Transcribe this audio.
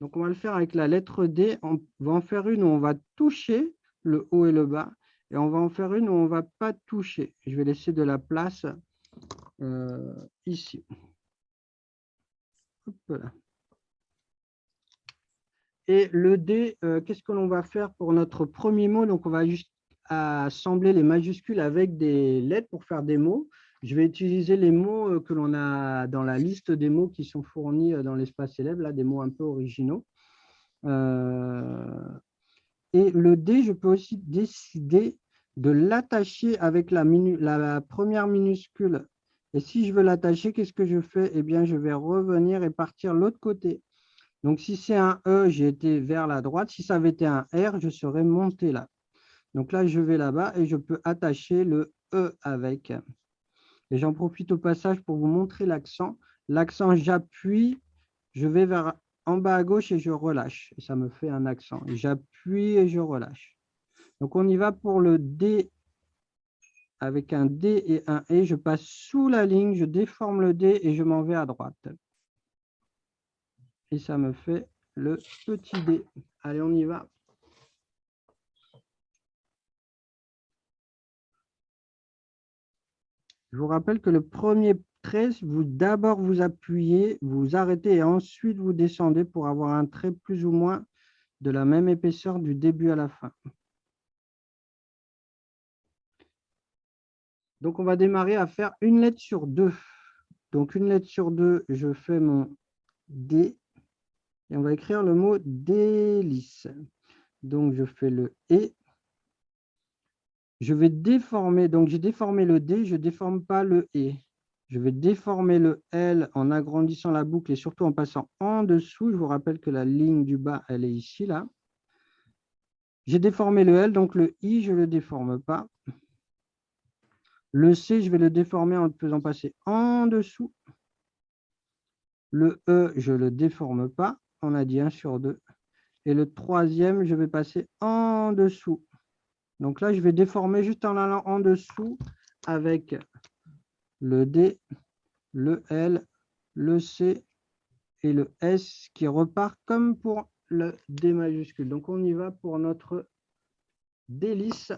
Donc, on va le faire avec la lettre D. On va en faire une où on va toucher le haut et le bas. Et on va en faire une où on ne va pas toucher. Je vais laisser de la place ici. Hop là. Et le D, qu'est-ce que l'on va faire pour notre premier mot? Donc, on va juste assembler les majuscules avec des lettres pour faire des mots. Je vais utiliser les mots que l'on a dans la liste des mots qui sont fournis dans l'espace élève, là, des mots un peu originaux. Et le D, je peux aussi décider de l'attacher avec la première minuscule. Et si je veux l'attacher, qu'est-ce que je fais? Eh bien, je vais revenir et partir l'autre côté. Donc, si c'est un E, j'ai été vers la droite. Si ça avait été un R, je serais monté là. Donc là, je vais là-bas et je peux attacher le E avec. Et j'en profite au passage pour vous montrer l'accent. L'accent, j'appuie, je vais vers en bas à gauche et je relâche. Et ça me fait un accent. J'appuie et je relâche. Donc, on y va pour le D avec un D et un E. Je passe sous la ligne, je déforme le D et je m'en vais à droite. Et ça me fait le petit D. Allez, on y va. Je vous rappelle que le premier trait, d'abord vous appuyez, vous arrêtez et ensuite vous descendez pour avoir un trait plus ou moins de la même épaisseur du début à la fin. Donc, on va démarrer à faire une lettre sur deux. Donc, une lettre sur deux, je fais mon D et on va écrire le mot délice. Donc, je fais le E. Je vais déformer, donc j'ai déformé le D, je ne déforme pas le E. Je vais déformer le L en agrandissant la boucle et surtout en passant en dessous. Je vous rappelle que la ligne du bas, elle est ici, là. J'ai déformé le L, donc le I, je ne le déforme pas. Le C, je vais le déformer en le faisant passer en dessous. Le E, je ne le déforme pas. On a dit 1 sur 2. Et le troisième, je vais passer en dessous. Donc là, je vais déformer juste en allant en dessous avec le D, le L, le C et le S qui repart comme pour le D majuscule. Donc, on y va pour notre délice.